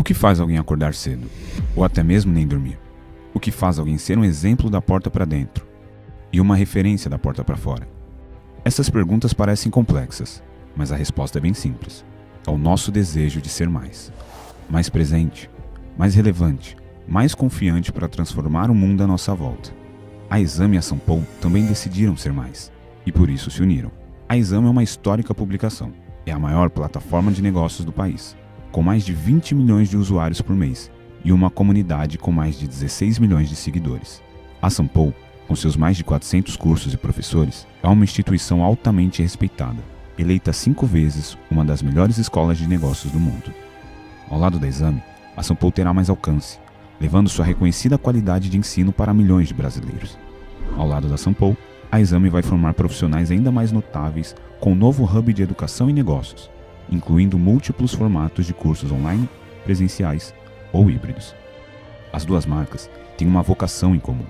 que faz alguém acordar cedo? Ou até mesmo nem dormir? O que faz alguém ser um exemplo da porta para dentro? E uma referência da porta para fora? Essas perguntas parecem complexas, mas a resposta é bem simples. É o nosso desejo de ser mais. Mais presente, mais relevante, mais confiante para transformar o mundo à nossa volta. A Exame e a Sampo também decidiram ser mais, e por isso se uniram. A Exame é uma histórica publicação. É a maior plataforma de negócios do país, com mais de 20 milhões de usuários por mês e uma comunidade com mais de 16 milhões de seguidores. A Sampo, com seus mais de 400 cursos e professores, é uma instituição altamente respeitada, eleita 5 vezes uma das melhores escolas de negócios do mundo. Ao lado da Exame, a Sampo terá mais alcance, levando sua reconhecida qualidade de ensino para milhões de brasileiros. Ao lado da Sampo, a Exame vai formar profissionais ainda mais notáveis com um novo hub de educação e negócios, incluindo múltiplos formatos de cursos online, presenciais ou híbridos. As duas marcas têm uma vocação em comum: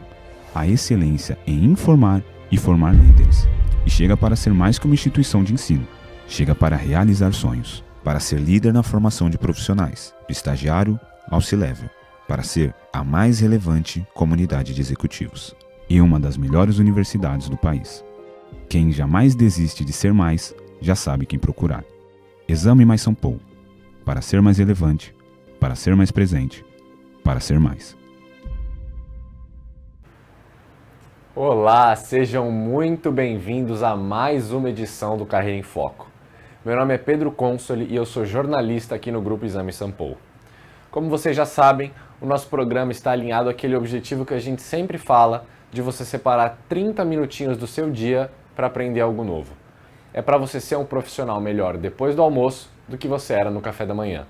a excelência em informar e formar líderes. E chega para ser mais que uma instituição de ensino. Chega para realizar sonhos, para ser líder na formação de profissionais, do estagiário ao C-Level, para ser a mais relevante comunidade de executivos e uma das melhores universidades do país. Quem jamais desiste de ser mais, já sabe quem procurar. Exame mais Sampo, para ser mais relevante, para ser mais presente, para ser mais. Olá, sejam muito bem-vindos a mais uma edição do Carreira em Foco. Meu nome é Pedro Consoli e eu sou jornalista aqui no Grupo Exame Sampo. Como vocês já sabem, o nosso programa está alinhado àquele objetivo que a gente sempre fala de você separar 30 minutinhos do seu dia para aprender algo novo. É para você ser um profissional melhor depois do almoço do que você era no café da manhã.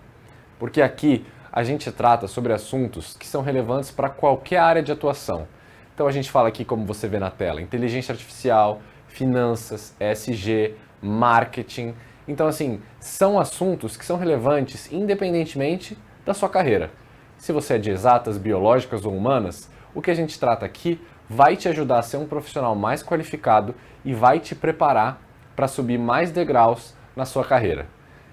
Porque aqui a gente trata sobre assuntos que são relevantes para qualquer área de atuação. Então a gente fala aqui, como você vê na tela, inteligência artificial, finanças, ESG, marketing. Então assim, são assuntos que são relevantes independentemente da sua carreira. Se você é de exatas, biológicas ou humanas, o que a gente trata aqui vai te ajudar a ser um profissional mais qualificado e vai te preparar para subir mais degraus na sua carreira.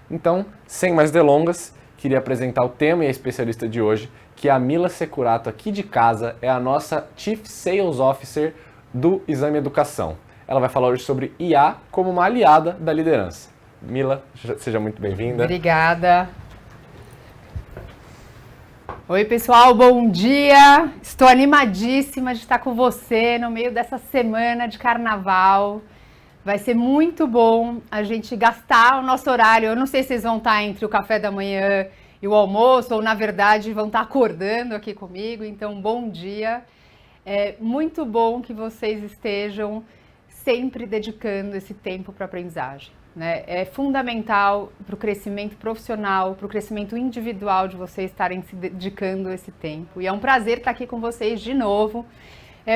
Então, sem mais delongas, queria apresentar o tema e a especialista de hoje, que é a Mila Securato, aqui de casa, é a nossa Chief Sales Officer do Exame Educação. Ela vai falar hoje sobre IA como uma aliada da liderança. Mila, seja muito bem-vinda. Obrigada. Oi, pessoal, bom dia! Estou animadíssima de estar com você no meio dessa semana de carnaval. Vai ser muito bom a gente gastar o nosso horário. Eu não sei se vocês vão estar entre o café da manhã e o almoço, ou na verdade vão estar acordando aqui comigo, então bom dia. É muito bom que vocês estejam sempre dedicando esse tempo para a aprendizagem, né? É fundamental para o crescimento profissional, para o crescimento individual de vocês estarem se dedicando esse tempo. E é um prazer estar aqui com vocês de novo,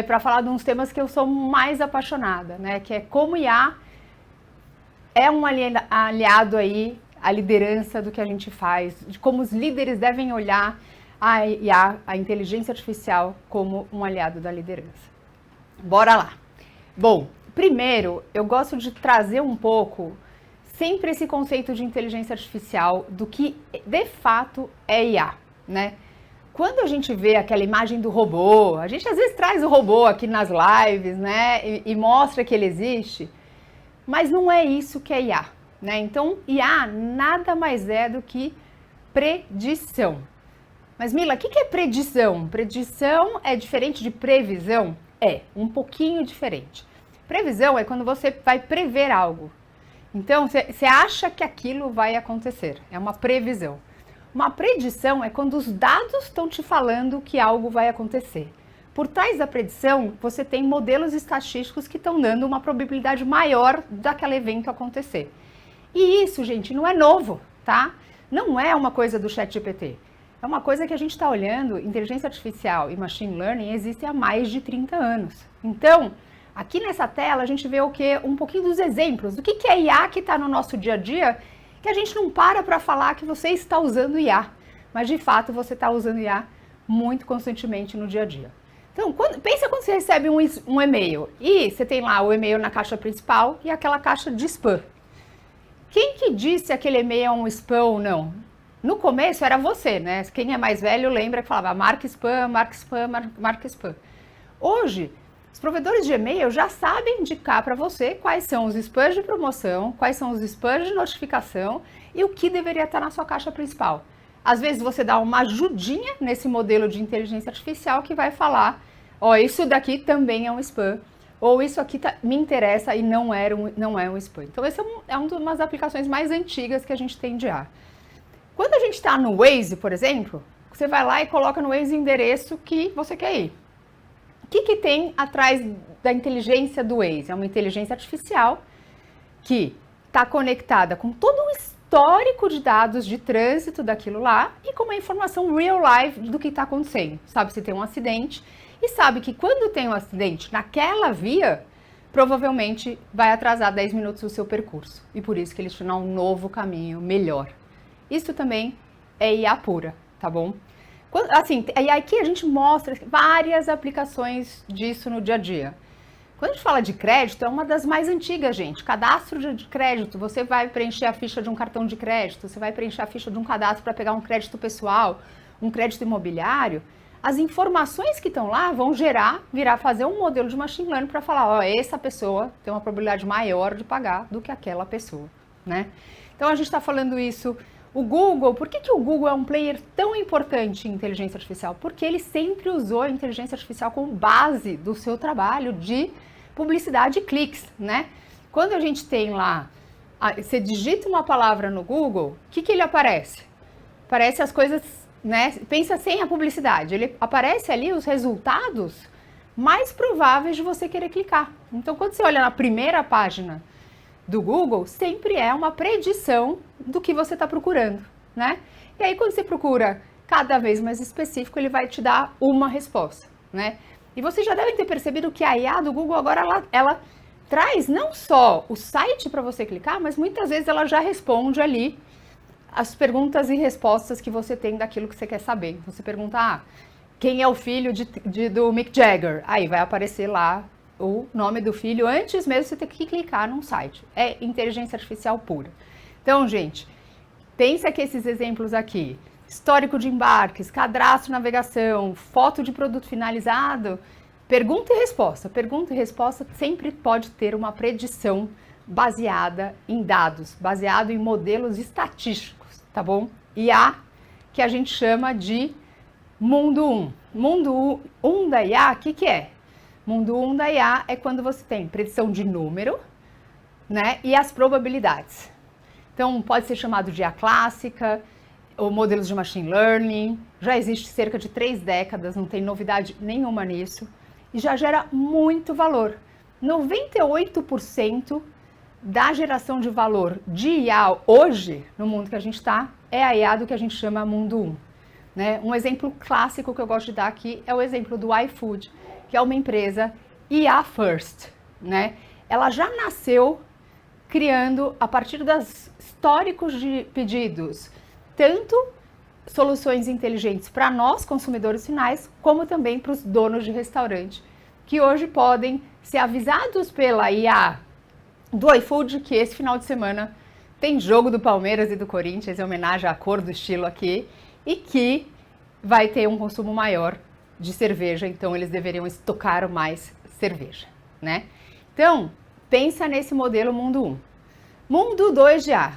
para falar de uns temas que eu sou mais apaixonada, né? Que é como IA é um aliado aí à liderança do que a gente faz, de como os líderes devem olhar a IA, a inteligência artificial, como um aliado da liderança. Bora lá! Bom, primeiro, eu gosto de trazer um pouco sempre esse conceito de inteligência artificial do que de fato é IA, né? Quando a gente vê aquela imagem do robô, a gente às vezes traz o robô aqui nas lives, né? E mostra que ele existe, mas não é isso que é IA, né? Então, IA nada mais é do que predição. Mas Mila, o que é predição? Predição é diferente de previsão? É, um pouquinho diferente. Previsão é quando você vai prever algo. Então, você acha que aquilo vai acontecer. É uma previsão. Uma predição é quando os dados estão te falando que algo vai acontecer. Por trás da predição, você tem modelos estatísticos que estão dando uma probabilidade maior daquele evento acontecer. E isso, gente, não é novo, tá? Não é uma coisa do ChatGPT. É uma coisa que a gente está olhando. Inteligência artificial e machine learning existem há mais de 30 anos. Então, aqui nessa tela a gente vê o quê? Um pouquinho dos exemplos do que é IA que está no nosso dia a dia, que a gente não para falar que você está usando IA, mas de fato você está usando IA muito constantemente no dia a dia. Então, pensa quando você recebe um e-mail e você tem lá o e-mail na caixa principal e aquela caixa de spam. Quem que diz se aquele e-mail é um spam ou não? No começo era você, né? Quem é mais velho lembra que falava marca spam, marca spam, marca spam. Hoje, os provedores de e-mail já sabem indicar para você quais são os spams de promoção, quais são os spams de notificação e o que deveria estar na sua caixa principal. Às vezes você dá uma ajudinha nesse modelo de inteligência artificial que vai falar, ó, isso daqui também é um spam, ou isso aqui me interessa e não é um spam. Então esse é uma das aplicações mais antigas que a gente tem de IA. Quando a gente está no Waze, por exemplo, você vai lá e coloca no Waze o endereço que você quer ir. O que tem atrás da inteligência do Waze? É uma inteligência artificial que está conectada com todo um histórico de dados de trânsito daquilo lá e com uma informação real life do que está acontecendo. Sabe se tem um acidente e sabe que quando tem um acidente naquela via, provavelmente vai atrasar 10 minutos o seu percurso. E por isso que eles tinham um novo caminho melhor. Isso também é IA pura, tá bom? Assim, e aqui a gente mostra várias aplicações disso no dia a dia. Quando a gente fala de crédito, é uma das mais antigas, gente. Cadastro de crédito, você vai preencher a ficha de um cartão de crédito, você vai preencher a ficha de um cadastro para pegar um crédito pessoal, um crédito imobiliário. As informações que estão lá vão fazer um modelo de machine learning para falar, ó, essa pessoa tem uma probabilidade maior de pagar do que aquela pessoa, né? Então a gente está falando isso. O Google, por que o Google é um player tão importante em inteligência artificial? Porque ele sempre usou a inteligência artificial como base do seu trabalho de publicidade e cliques, né? Quando a gente tem lá, você digita uma palavra no Google, o que ele aparece? Aparece as coisas, né? Pensa sem a publicidade, ele aparece ali os resultados mais prováveis de você querer clicar. Então, quando você olha na primeira página do Google, sempre é uma predição do que você está procurando, né? E aí, quando você procura cada vez mais específico, ele vai te dar uma resposta, né? E vocês já devem ter percebido que a IA do Google agora, ela traz não só o site para você clicar, mas muitas vezes ela já responde ali as perguntas e respostas que você tem daquilo que você quer saber. Você pergunta, quem é o filho do Mick Jagger? Aí vai aparecer lá o nome do filho, antes mesmo você ter que clicar num site. É inteligência artificial pura. Então, gente, pensa que esses exemplos aqui, histórico de embarques, cadastro, navegação, foto de produto finalizado, pergunta e resposta sempre pode ter uma predição baseada em dados, baseado em modelos estatísticos, tá bom? IA, que a gente chama de mundo 1. Mundo 1 da IA, o que é? Mundo 1 da IA é quando você tem predição de número, né, e as probabilidades. Então, pode ser chamado de IA clássica, ou modelos de machine learning. Já existe cerca de 3 décadas, não tem novidade nenhuma nisso. E já gera muito valor. 98% da geração de valor de IA hoje, no mundo que a gente está, é a IA do que a gente chama mundo 1. Né? Um exemplo clássico que eu gosto de dar aqui é o exemplo do iFood, que é uma empresa IA First, né? Ela já nasceu criando, a partir dos históricos de pedidos, tanto soluções inteligentes para nós, consumidores finais, como também para os donos de restaurante, que hoje podem ser avisados pela IA do iFood que esse final de semana tem jogo do Palmeiras e do Corinthians, em homenagem à cor do estilo aqui, e que vai ter um consumo maior de cerveja, então eles deveriam estocar mais cerveja, né? Então, pensa nesse modelo mundo 1. Mundo 2 de IA.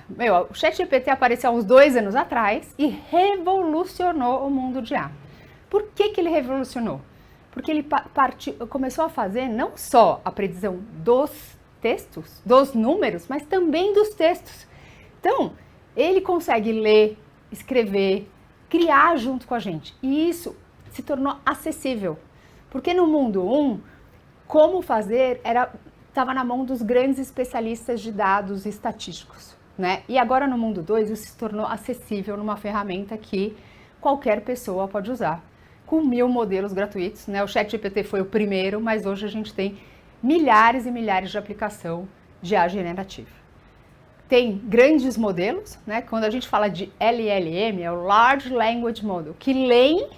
O ChatGPT apareceu há uns 2 anos atrás e revolucionou o mundo de IA. Por que ele revolucionou? Porque ele começou a fazer não só a predição dos textos, dos números, mas também dos textos. Então, ele consegue ler, escrever, criar junto com a gente. E isso se tornou acessível. Porque no mundo 1, como fazer estava na mão dos grandes especialistas de dados estatísticos, né? E agora no mundo 2 isso se tornou acessível numa ferramenta que qualquer pessoa pode usar, com 1000 modelos gratuitos, né? O ChatGPT foi o primeiro, mas hoje a gente tem milhares e milhares de aplicação de IA generativa. Tem grandes modelos, né? Quando a gente fala de LLM, é o Large Language Model, que leem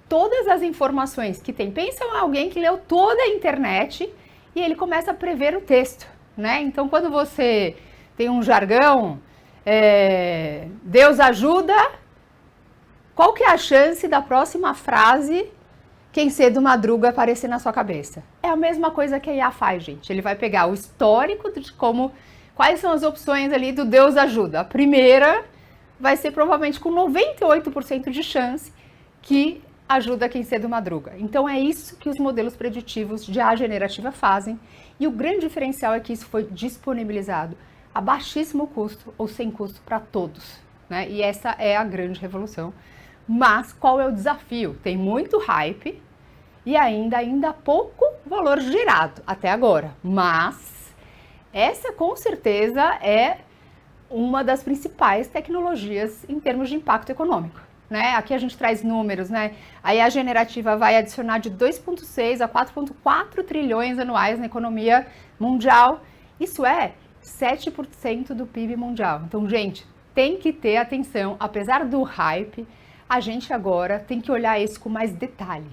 todas as informações que tem. Pensa em alguém que leu toda a internet e ele começa a prever o texto, né? Então, quando você tem um jargão, Deus ajuda. Qual que é a chance da próxima frase, quem cedo madruga, aparecer na sua cabeça? É a mesma coisa que a IA faz, gente. Ele vai pegar o histórico de quais são as opções ali do Deus ajuda. A primeira vai ser provavelmente com 98% de chance que ajuda quem cedo madruga. Então é isso que os modelos preditivos de IA generativa fazem. E o grande diferencial é que isso foi disponibilizado a baixíssimo custo ou sem custo para todos, né? E essa é a grande revolução. Mas qual é o desafio? Tem muito hype e ainda pouco valor gerado até agora. Mas essa com certeza é uma das principais tecnologias em termos de impacto econômico, né? Aqui a gente traz números, né? A IA generativa vai adicionar de 2,6 a 4,4 trilhões anuais na economia mundial. Isso é 7% do PIB mundial. Então, gente, tem que ter atenção. Apesar do hype, a gente agora tem que olhar isso com mais detalhe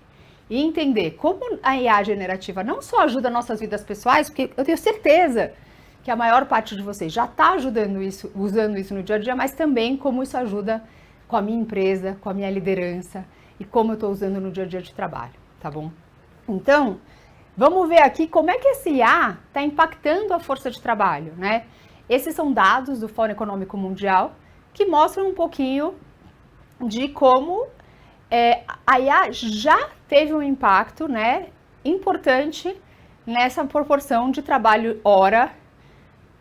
e entender como a IA generativa não só ajuda nossas vidas pessoais, porque eu tenho certeza que a maior parte de vocês já está usando isso no dia a dia, mas também como isso ajuda com a minha empresa, com a minha liderança e como eu estou usando no dia a dia de trabalho, tá bom? Então, vamos ver aqui como é que esse IA está impactando a força de trabalho, né? Esses são dados do Fórum Econômico Mundial que mostram um pouquinho de como a IA já teve um impacto, né, importante nessa proporção de trabalho hora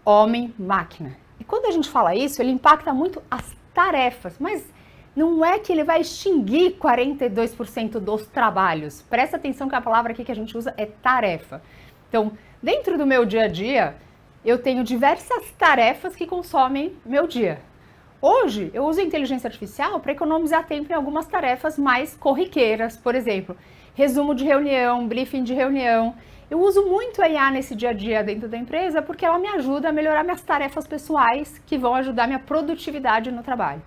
homem-máquina. E quando a gente fala isso, ele impacta muito as tarefas, mas não é que ele vai extinguir 42% dos trabalhos. Presta atenção que a palavra aqui que a gente usa é tarefa. Então, dentro do meu dia a dia, eu tenho diversas tarefas que consomem meu dia. Hoje, eu uso a inteligência artificial para economizar tempo em algumas tarefas mais corriqueiras, por exemplo, resumo de reunião, briefing de reunião. Eu uso muito a IA nesse dia a dia dentro da empresa porque ela me ajuda a melhorar minhas tarefas pessoais que vão ajudar minha produtividade no trabalho.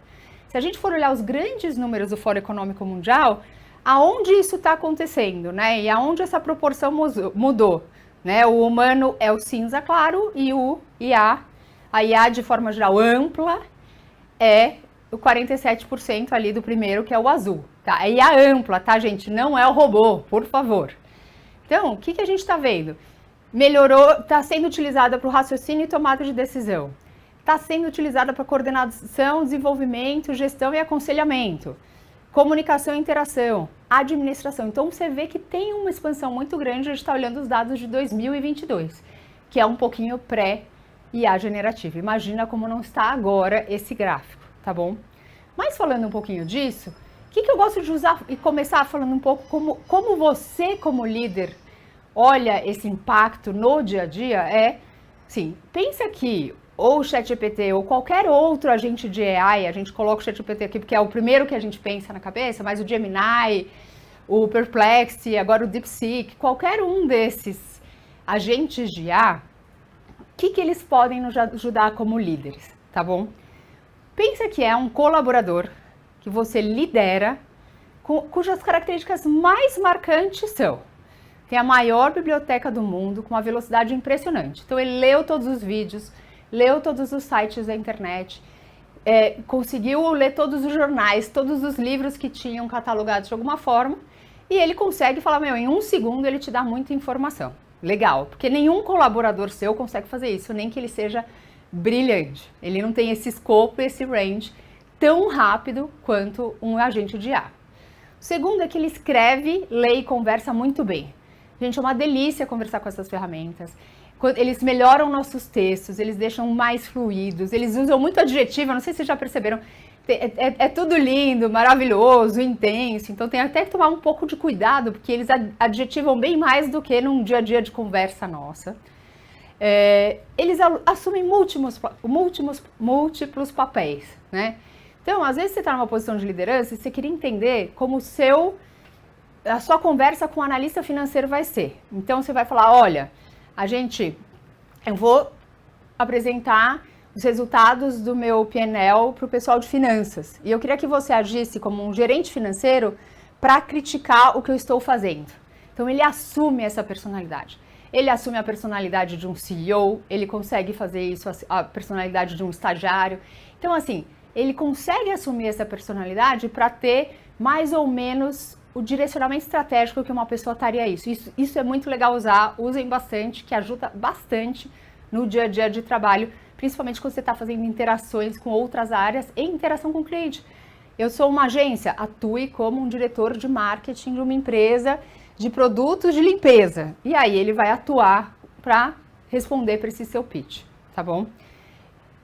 Se a gente for olhar os grandes números do Fórum Econômico Mundial, aonde isso está acontecendo, né? E aonde essa proporção mudou, né? O humano é o cinza claro e a IA de forma geral ampla, é o 47% ali do primeiro, que é o azul, tá? E a ampla, tá, gente? Não é o robô, por favor. Então, o que a gente está vendo? Melhorou, está sendo utilizada para o raciocínio e tomada de decisão. Está sendo utilizada para coordenação, desenvolvimento, gestão e aconselhamento. Comunicação e interação, administração. Então, você vê que tem uma expansão muito grande, a gente está olhando os dados de 2022, que é um pouquinho pré-IA generativa. Imagina como não está agora esse gráfico, tá bom? Mas falando um pouquinho disso, o que eu gosto de usar e começar falando um pouco como você, como líder, olha esse impacto no dia a dia sim, pensa que ou o ChatGPT ou qualquer outro agente de AI, a gente coloca o ChatGPT aqui porque é o primeiro que a gente pensa na cabeça, mas o Gemini, o Perplexity, agora o DeepSeek, qualquer um desses agentes de IA, o que eles podem nos ajudar como líderes, tá bom? Pensa que é um colaborador que você lidera, cujas características mais marcantes são: tem a maior biblioteca do mundo, com uma velocidade impressionante. Então ele leu todos os vídeos, leu todos os sites da internet, conseguiu ler todos os jornais, todos os livros que tinham catalogados de alguma forma, e ele consegue falar, em 1 segundo ele te dá muita informação. Legal, porque nenhum colaborador seu consegue fazer isso, nem que ele seja brilhante. Ele não tem esse escopo, esse range tão rápido quanto um agente de IA. O segundo é que ele escreve, lê e conversa muito bem. Gente, é uma delícia conversar com essas ferramentas. Eles melhoram nossos textos, eles deixam mais fluidos, eles usam muito adjetivo, não sei se vocês já perceberam, é tudo lindo, maravilhoso, intenso, então tem até que tomar um pouco de cuidado, porque eles adjetivam bem mais do que num dia a dia de conversa nossa. Eles assumem múltiplos papéis, né? Então, às vezes você está numa posição de liderança e você queria entender como a sua conversa com o analista financeiro vai ser. Então, você vai falar, olha, eu vou apresentar os resultados do meu P&L para o pessoal de finanças. E eu queria que você agisse como um gerente financeiro para criticar o que eu estou fazendo. Então, ele assume essa personalidade. ele assume a personalidade de um CEO, ele consegue fazer isso, a personalidade de um estagiário. Então, assim, ele consegue assumir essa personalidade para ter mais ou menos o direcionamento estratégico que uma pessoa estaria a isso é muito legal usar, usem bastante, que ajuda bastante no dia a dia de trabalho, principalmente quando você está fazendo interações com outras áreas e interação com o cliente. Eu sou uma agência, atue como um diretor de marketing de uma empresa de produtos de limpeza. E aí ele vai atuar para responder para esse seu pitch, tá bom?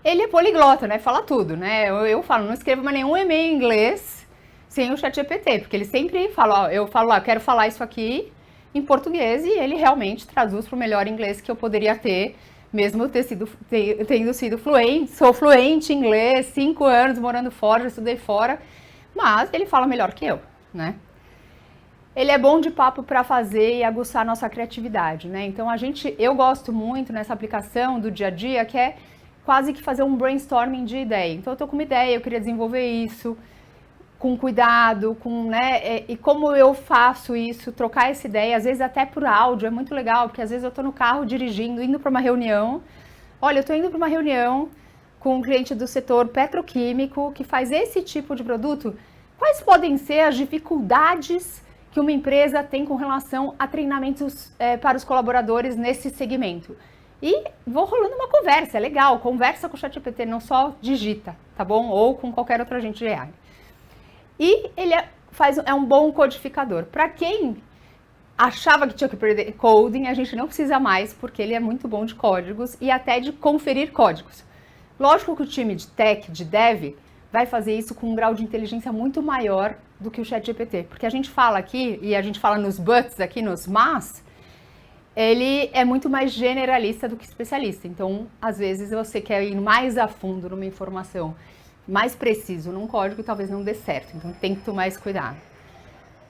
Ele é poliglota, né? Fala tudo, né? Eu falo, não escreva mais nenhum e-mail em inglês sem o ChatGPT, porque ele sempre fala, ó, eu falo, eu quero falar isso aqui em português e ele realmente traduz para o melhor inglês que eu poderia ter, mesmo tendo sido fluente. Sou fluente em inglês, 5 anos morando fora, já estudei fora, mas ele fala melhor que eu, né? Ele é bom de papo para fazer e aguçar a nossa criatividade, né? Então eu gosto muito nessa aplicação do dia a dia, que é quase que fazer um brainstorming de ideia. Então eu tô com uma ideia, eu queria desenvolver isso com cuidado, né? E como eu faço isso, trocar essa ideia, às vezes até por áudio, é muito legal, porque às vezes eu tô no carro dirigindo, indo para uma reunião. Olha, eu tô indo para uma reunião com um cliente do setor petroquímico que faz esse tipo de produto. Quais podem ser as dificuldades que uma empresa tem com relação a treinamentos para os colaboradores nesse segmento? E vou rolando uma conversa, é legal, conversa com o ChatGPT, não só digita, tá bom? Ou com qualquer outro agente de AI. E ele é um bom codificador. Para quem achava que tinha que aprender coding, a gente não precisa mais, porque ele é muito bom de códigos e até de conferir códigos. Lógico que o time de tech, de dev, vai fazer isso com um grau de inteligência muito maior do que o ChatGPT. Porque a gente fala aqui, e a gente fala nos buts aqui, nos mas, ele é muito mais generalista do que especialista. Então, às vezes, você quer ir mais a fundo numa informação, mais preciso num código, talvez não dê certo. Então, tem que tomar esse cuidado.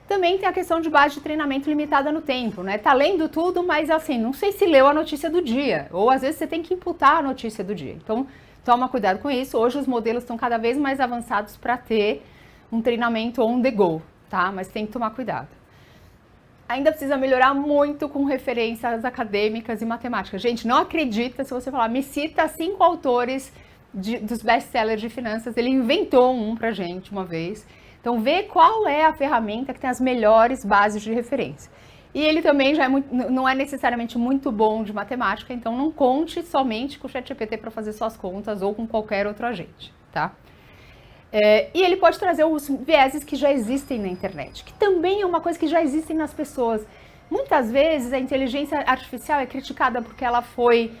Também tem a questão de base de treinamento limitada no tempo, né? Tá lendo tudo, mas assim, não sei se leu a notícia do dia. Ou, às vezes, você tem que imputar a notícia do dia. Então, toma cuidado com isso. Hoje, os modelos estão cada vez mais avançados para ter um treinamento on the go, tá? Mas tem que tomar cuidado. Ainda precisa melhorar muito com referências acadêmicas e matemáticas. Gente, não acredita se você falar, me cita 5 autores dos best-sellers de finanças. Ele inventou um pra gente uma vez. Então, vê qual é a ferramenta que tem as melhores bases de referência. E ele também já não é necessariamente muito bom de matemática, então não conte somente com o ChatGPT para fazer suas contas ou com qualquer outro agente, tá? E ele pode trazer os vieses que já existem na internet, que também é uma coisa que já existem nas pessoas. Muitas vezes a inteligência artificial é criticada porque ela foi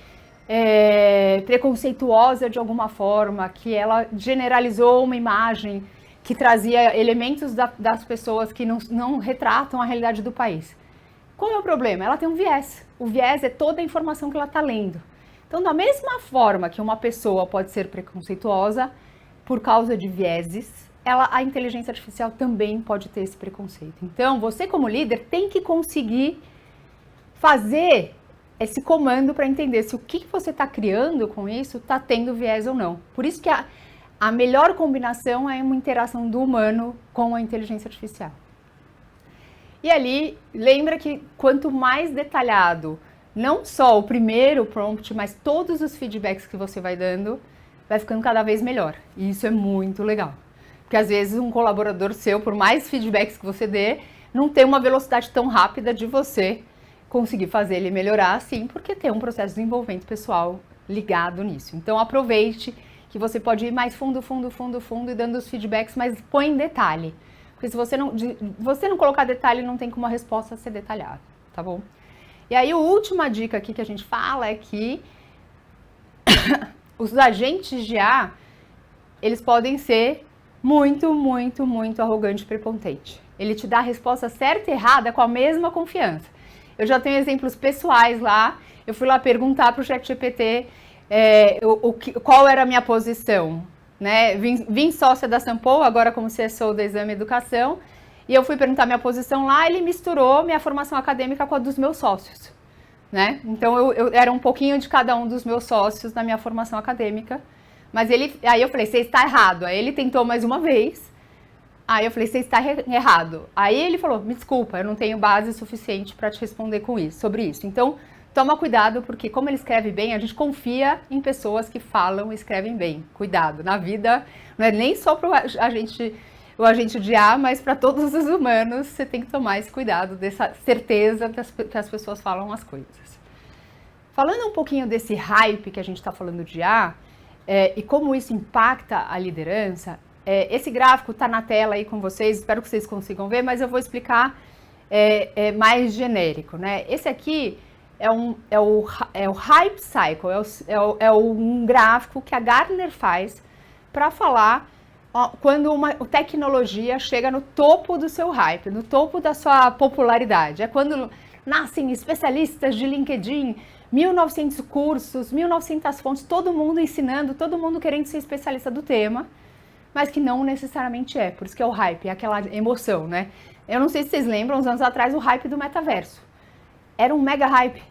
preconceituosa de alguma forma, que ela generalizou uma imagem que trazia elementos das pessoas que não retratam a realidade do país. Qual é o problema? Ela tem um viés. O viés é toda a informação que ela está lendo. Então, da mesma forma que uma pessoa pode ser preconceituosa por causa de vieses, a inteligência artificial também pode ter esse preconceito. Então, você como líder tem que conseguir fazer esse comando para entender se o que você está criando com isso está tendo viés ou não. Por isso que a melhor combinação é uma interação do humano com a inteligência artificial. E ali, lembra que quanto mais detalhado, não só o primeiro prompt, mas todos os feedbacks que você vai dando, vai ficando cada vez melhor. E isso é muito legal. Porque às vezes um colaborador seu, por mais feedbacks que você dê, não tem uma velocidade tão rápida de você conseguir fazer ele melhorar assim, porque tem um processo de desenvolvimento pessoal ligado nisso. Então aproveite que você pode ir mais fundo e dando os feedbacks, mas põe em detalhe. Porque se você não colocar detalhe, não tem como a resposta ser detalhada, tá bom? E aí a última dica aqui que a gente fala é que os agentes de IA, eles podem ser muito arrogante e prepotente. Ele te dá a resposta certa e errada com a mesma confiança. Eu já tenho exemplos pessoais lá, eu fui lá perguntar para o ChatGPT qual era a minha posição, né? Vim sócia da Sampo, agora como CSO da Exame Educação, e eu fui perguntar minha posição lá, ele misturou minha formação acadêmica com a dos meus sócios, né? Então eu era um pouquinho de cada um dos meus sócios na minha formação acadêmica, mas aí eu falei, você está errado. Aí ele tentou mais uma vez, aí eu falei, você está errado. Aí ele falou, me desculpa, eu não tenho base suficiente para te responder sobre isso. Então, toma cuidado, porque como ele escreve bem, a gente confia em pessoas que falam e escrevem bem. Cuidado, na vida não é nem só para o agente de IA, mas para todos os humanos, você tem que tomar esse cuidado, dessa certeza que as pessoas falam as coisas. Falando um pouquinho desse hype que a gente está falando de IA, e como isso impacta a liderança, esse gráfico está na tela aí com vocês, espero que vocês consigam ver, mas eu vou explicar mais genérico, né? Esse aqui é o Hype Cycle, um gráfico que a Gartner faz para falar quando uma tecnologia chega no topo do seu hype, no topo da sua popularidade. É quando nascem especialistas de LinkedIn, 1.900 cursos, 1.900 fontes, todo mundo ensinando, todo mundo querendo ser especialista do tema, mas que não necessariamente é. Por isso que é o hype, é aquela emoção, né? Eu não sei se vocês lembram, uns anos atrás, o hype do metaverso. Era um mega hype.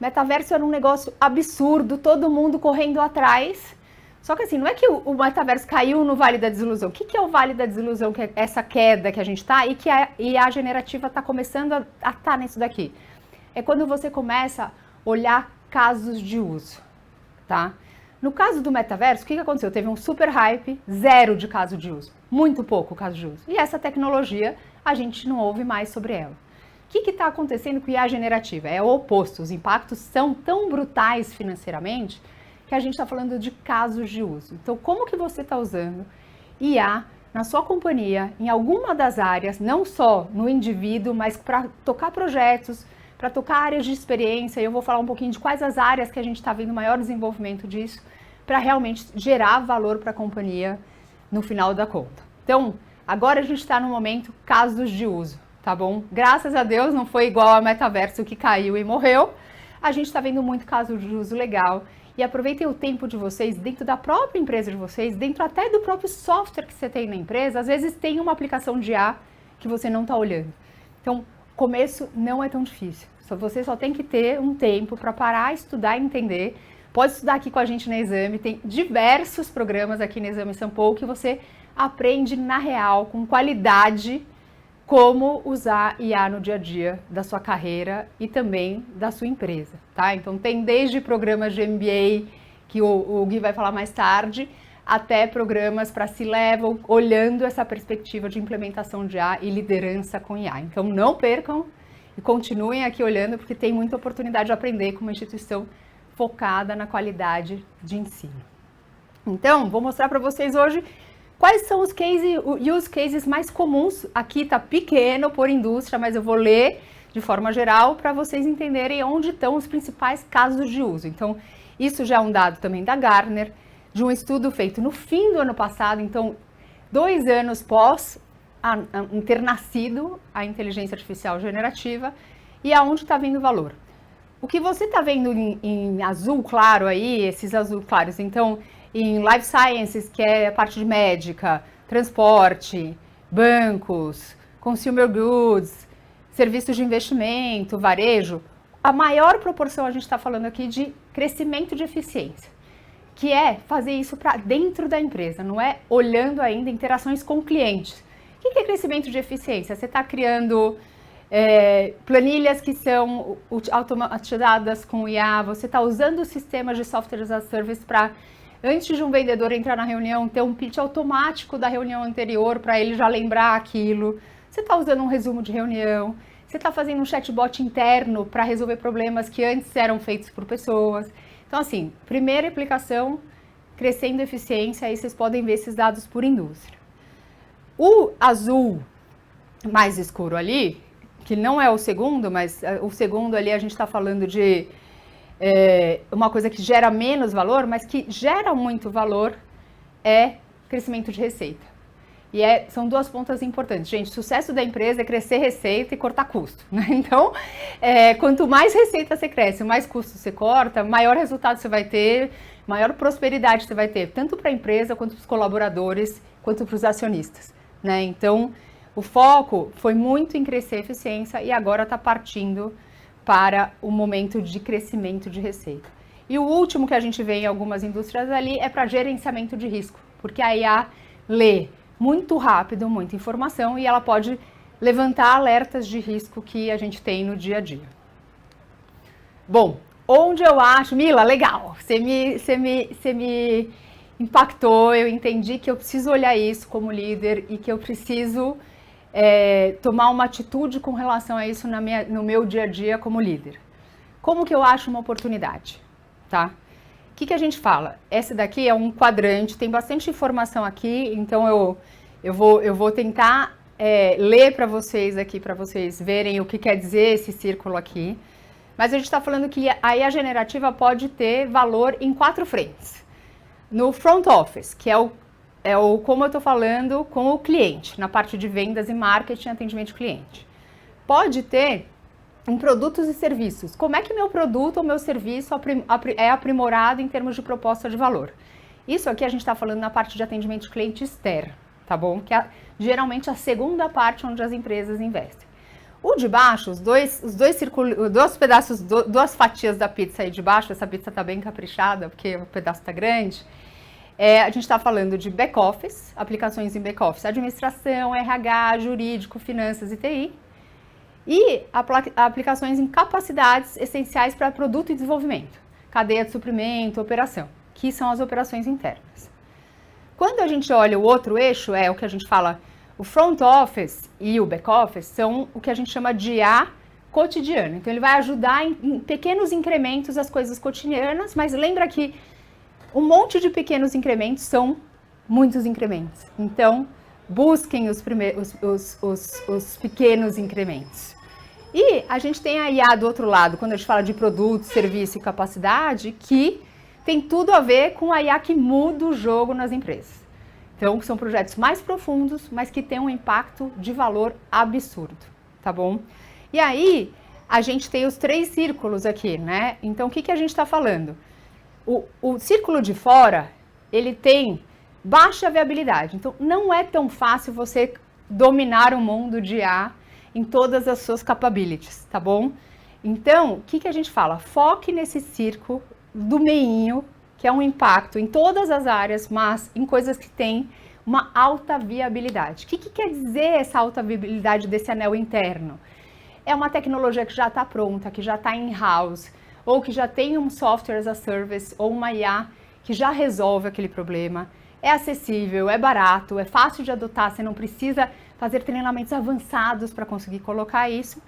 Metaverso era um negócio absurdo, todo mundo correndo atrás. Só que assim, não é que o metaverso caiu no Vale da Desilusão. O que é o Vale da Desilusão? Que é essa queda que a gente está e que a IA generativa está começando a estar nisso daqui. É quando você começa a olhar casos de uso, tá? No caso do metaverso, o que aconteceu? Teve um super hype, 0 de caso de uso. Muito pouco caso de uso. E essa tecnologia, a gente não ouve mais sobre ela. O que está acontecendo com IA generativa? É o oposto. Os impactos são tão brutais financeiramente que a gente está falando de casos de uso. Então, como que você está usando IA na sua companhia, em alguma das áreas, não só no indivíduo, mas para tocar projetos, para tocar áreas de experiência, e eu vou falar um pouquinho de quais as áreas que a gente está vendo maior desenvolvimento disso, para realmente gerar valor para a companhia no final da conta. Então, agora a gente está no momento casos de uso, tá bom? Graças a Deus não foi igual a metaverso que caiu e morreu, a gente está vendo muito caso de uso legal, e aproveitem o tempo de vocês dentro da própria empresa de vocês, dentro até do próprio software que você tem na empresa, às vezes tem uma aplicação de IA que você não está olhando. Então, começo não é tão difícil. Você só tem que ter um tempo para parar, estudar e entender. Pode estudar aqui com a gente na Exame. Tem diversos programas aqui na Exame Sample que você aprende na real, com qualidade, como usar IA no dia a dia da sua carreira e também da sua empresa, tá? Então tem desde programas de MBA, que o Gui vai falar mais tarde, até programas para C-Level, olhando essa perspectiva de implementação de IA e liderança com IA. Então não percam e continuem aqui olhando, porque tem muita oportunidade de aprender com uma instituição focada na qualidade de ensino. Então, vou mostrar para vocês hoje quais são os use cases mais comuns. Aqui está pequeno por indústria, mas eu vou ler de forma geral para vocês entenderem onde estão os principais casos de uso. Então, isso já é um dado também da Gartner, de um estudo feito no fim do ano passado, então 2 anos pós ter nascido a inteligência artificial generativa e aonde está vindo o valor. O que você está vendo em azul claro aí, esses azul claros, então em Life Sciences, que é a parte de médica, transporte, bancos, consumer goods, serviços de investimento, varejo, a maior proporção a gente está falando aqui de crescimento de eficiência, que é fazer isso para dentro da empresa, não é olhando ainda interações com clientes. O que é crescimento de eficiência? Você está criando planilhas que são automatizadas com IA, você está usando sistemas de software as a service para, antes de um vendedor entrar na reunião, ter um pitch automático da reunião anterior para ele já lembrar aquilo. Você está usando um resumo de reunião, você está fazendo um chatbot interno para resolver problemas que antes eram feitos por pessoas. Então, assim, primeira aplicação, crescendo eficiência, aí vocês podem ver esses dados por indústria. O azul mais escuro ali, que não é o segundo, mas o segundo ali a gente está falando de uma coisa que gera menos valor, mas que gera muito valor, é crescimento de receita. E são 2 pontas importantes. Gente, sucesso da empresa é crescer receita e cortar custo, né? Então, quanto mais receita você cresce, mais custo você corta, maior resultado você vai ter, maior prosperidade você vai ter, tanto para a empresa, quanto para os colaboradores, quanto para os acionistas, né? Então, o foco foi muito em crescer a eficiência e agora está partindo para o momento de crescimento de receita. E o último que a gente vê em algumas indústrias ali é para gerenciamento de risco, porque a IA lê muito rápido, muita informação e ela pode levantar alertas de risco que a gente tem no dia a dia. Bom, onde eu acho... Mila, legal, você me impactou, eu entendi que eu preciso olhar isso como líder e que eu preciso tomar uma atitude com relação a isso no meu dia a dia como líder. Como que eu acho uma oportunidade, tá? O que a gente fala? Esse daqui é um quadrante, tem bastante informação aqui, então eu vou tentar ler para vocês aqui, para vocês verem o que quer dizer esse círculo aqui. Mas a gente está falando que a IA generativa pode ter valor em 4 frentes. No front office, que é o como eu estou falando com o cliente, na parte de vendas e marketing e atendimento de cliente. Pode ter em produtos e serviços. Como é que meu produto ou meu serviço é aprimorado em termos de proposta de valor? Isso aqui a gente está falando na parte de atendimento de cliente externo, tá bom? Que é geralmente a segunda parte onde as empresas investem. O de baixo, os dois círculos, duas fatias da pizza aí de baixo, essa pizza tá bem caprichada, porque o pedaço tá grande. A gente está falando de back-office, aplicações em back-office, administração, RH, jurídico, finanças e TI. E aplicações em capacidades essenciais para produto e desenvolvimento, cadeia de suprimento, operação, que são as operações internas. Quando a gente olha o outro eixo, é o que a gente fala, o front office e o back office são o que a gente chama de IA cotidiano. Então ele vai ajudar em pequenos incrementos as coisas cotidianas, mas lembra que um monte de pequenos incrementos são muitos incrementos. Então busquem os pequenos incrementos. E a gente tem a IA do outro lado, quando a gente fala de produto, serviço e capacidade, que tem tudo a ver com a IA que muda o jogo nas empresas. Então, são projetos mais profundos, mas que têm um impacto de valor absurdo, tá bom? E aí, a gente tem os 3 círculos aqui, né? Então, o que a gente está falando? O círculo de fora, ele tem baixa viabilidade. Então, não é tão fácil você dominar o mundo de IA em todas as suas capabilities, tá bom? Então, o que a gente fala? Foque nesse círculo do meinho, que é um impacto em todas as áreas, mas em coisas que têm uma alta viabilidade. O que quer dizer essa alta viabilidade desse anel interno? É uma tecnologia que já está pronta, que já está in-house, ou que já tem um software as a service, ou uma IA que já resolve aquele problema. É acessível, é barato, é fácil de adotar, você não precisa fazer treinamentos avançados para conseguir colocar isso,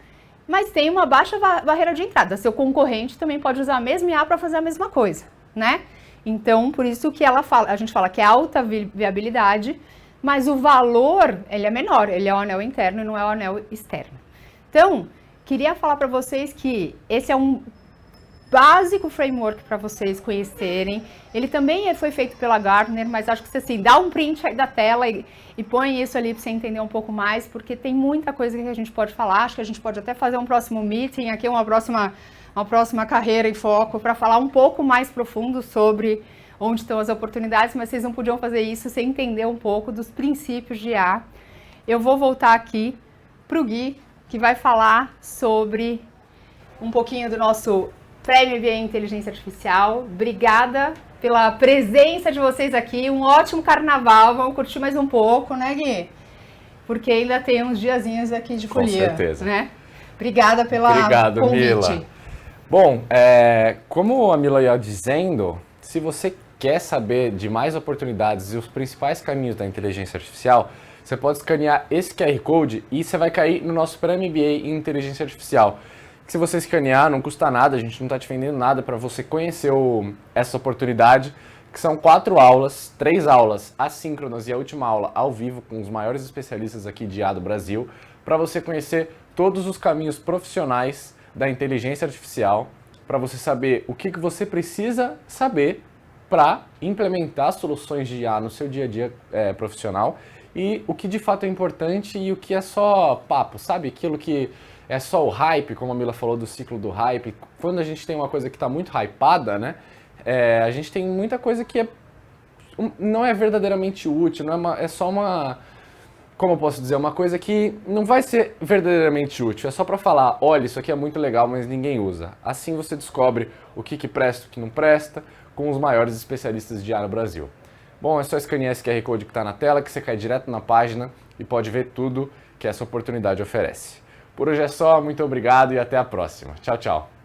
mas tem uma baixa barreira de entrada. Seu concorrente também pode usar a mesma IA para fazer a mesma coisa, né? Então, por isso que a gente fala que é alta viabilidade, mas o valor, ele é menor, ele é o anel interno e não é o anel externo. Então, queria falar para vocês que esse é um básico framework para vocês conhecerem. Ele também foi feito pela Gartner, mas acho que você assim, dá um print aí da tela e põe isso ali para você entender um pouco mais, porque tem muita coisa que a gente pode falar. Acho que a gente pode até fazer um próximo meeting, aqui uma próxima carreira em foco, para falar um pouco mais profundo sobre onde estão as oportunidades, mas vocês não podiam fazer isso sem entender um pouco dos princípios de IA. Eu vou voltar aqui para o Gui, que vai falar sobre um pouquinho do nosso Prêmio MBA em Inteligência Artificial. Obrigada pela presença de vocês aqui, um ótimo carnaval, vamos curtir mais um pouco, né, Gui? Porque ainda tem uns diazinhos aqui de folia. Com certeza. Né? Obrigada pela convite. Mila. Bom, como a Mila ia dizendo, se você quer saber de mais oportunidades e os principais caminhos da inteligência artificial, você pode escanear esse QR Code e você vai cair no nosso Prêmio MBA em Inteligência Artificial. Se você escanear, não custa nada, a gente não está te vendendo nada para você conhecer essa oportunidade, que são 4 aulas, 3 aulas assíncronas e a última aula ao vivo com os maiores especialistas aqui de IA do Brasil, para você conhecer todos os caminhos profissionais da inteligência artificial, para você saber o que você precisa saber para implementar soluções de IA no seu dia a dia profissional e o que de fato é importante e o que é só papo, sabe? Aquilo que é só o hype, como a Mila falou do ciclo do hype. Quando a gente tem uma coisa que está muito hypada, né? A gente tem muita coisa que não é verdadeiramente útil, é só uma... Como eu posso dizer? Uma coisa que não vai ser verdadeiramente útil. É só para falar, olha, isso aqui é muito legal, mas ninguém usa. Assim você descobre o que presta e o que não presta com os maiores especialistas de IA no Brasil. Bom, é só escanear esse QR Code que está na tela, que você cai direto na página e pode ver tudo que essa oportunidade oferece. Por hoje é só, muito obrigado e até a próxima. Tchau, tchau.